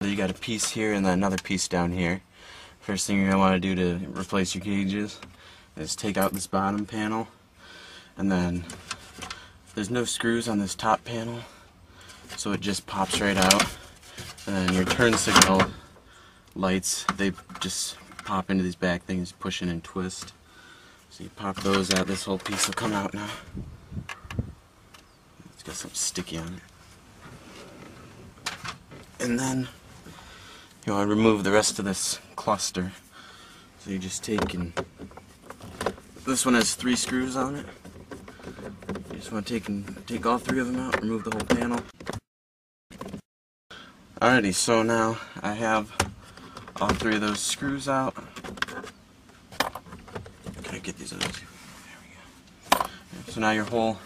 You got a piece here and then another piece down here. First thing you're going to want to do to replace your gauges is take out this bottom panel, and then there's no screws on this top panel, so it just pops right out. And then your turn signal lights, they just pop into these back things, push in and twist. So you pop those out, this whole piece will come out now. It's got something sticky on it. And then you want to remove the rest of this cluster. So you just take and this one has 3 screws on it. You just want to take all 3 of them out, remove the whole panel. Alrighty, so now I have all 3 of those screws out. Can I get these others? There we go. So now your whole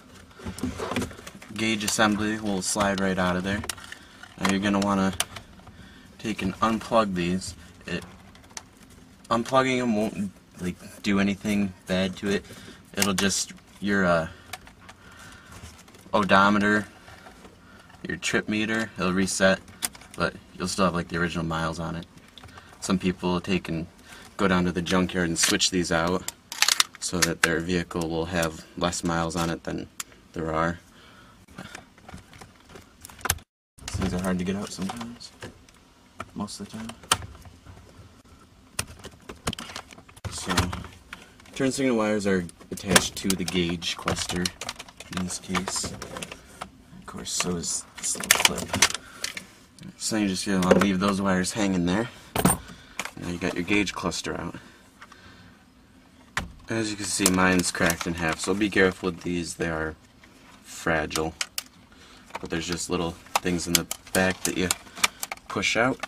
gauge assembly will slide right out of there. Now you're going to want to take and unplug these. Unplugging them won't do anything bad to it. It'll just, your odometer, your trip meter, it'll reset, but you'll still have the original miles on it. Some people take and go down to the junkyard and switch these out so that their vehicle will have less miles on it than there are. These are hard to get out sometimes. Most of the time. So, turn signal wires are attached to the gauge cluster in this case. Of course, so is this little clip. So you're just going to want to leave those wires hanging there. Now you got your gauge cluster out. As you can see, mine's cracked in half, so be careful with these. They are fragile. But there's just little things in the back that you push out.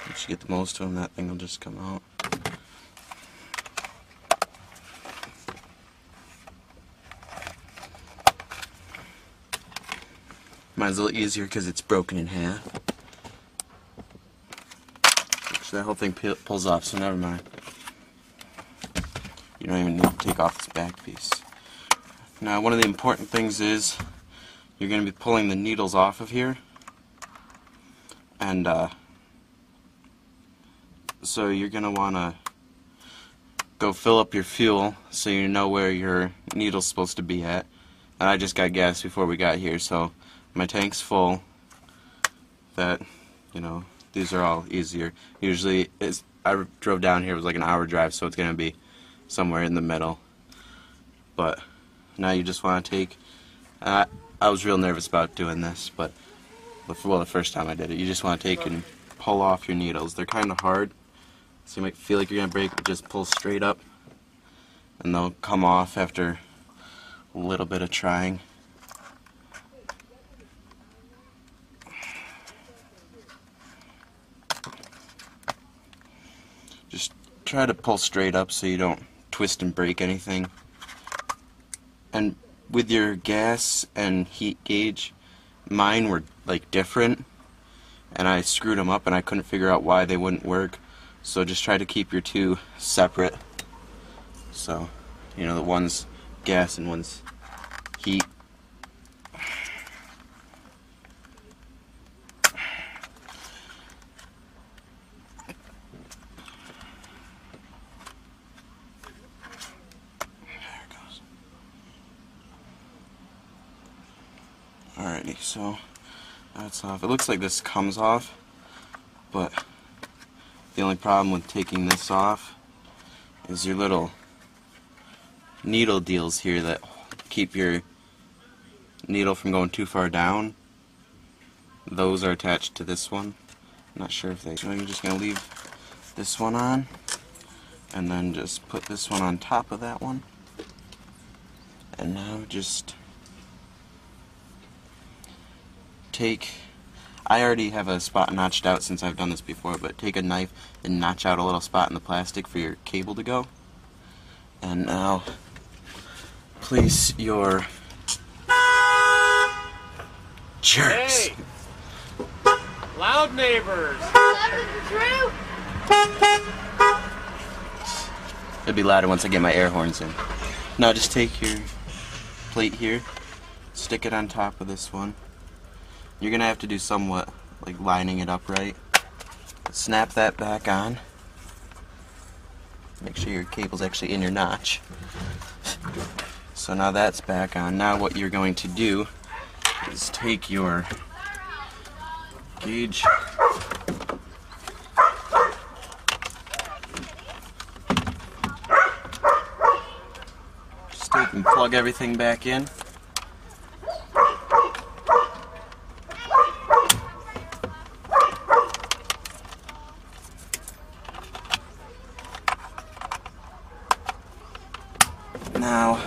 Once you get the most of them, that thing will just come out. Mine's a little easier because it's broken in half. Actually, that whole thing pulls off, so never mind. You don't even need to take off this back piece. Now, one of the important things is you're going to be pulling the needles off of here, and so you're going to want to go fill up your fuel so you know where your needle's supposed to be at. And I just got gas before we got here, so my tank's full. That, these are all easier. Usually, I drove down here, it was like an hour drive, so it's going to be somewhere in the middle. But now you just want to take, I was real nervous about doing this, but the first time I did it, you just want to take and pull off your needles. They're kind of hard, so you might feel like you're going to break, but just pull straight up and they'll come off after a little bit of trying. Just try to pull straight up so you don't twist and break anything. And with your gas and heat gauge, mine were different, and I screwed them up and I couldn't figure out why they wouldn't work. So just try to keep your 2 separate. So, the one's gas and one's heat. Alrighty, so that's off. It looks like this comes off, but the only problem with taking this off is your little needle deals here that keep your needle from going too far down. Those are attached to this one. I'm not sure if they... So you're just going to leave this one on, and then just put this one on top of that one. And now just I already have a spot notched out since I've done this before, but take a knife and notch out a little spot in the plastic for your cable to go. And now place your jerks. Hey! Loud neighbors! It'll be louder once I get my air horns in. Now just take your plate here, stick it on top of this one. You're gonna have to do somewhat like lining it up right. Snap that back on. Make sure your cable's actually in your notch. So now that's back on. Now what you're going to do is take your gauge, just take and plug everything back in. Now,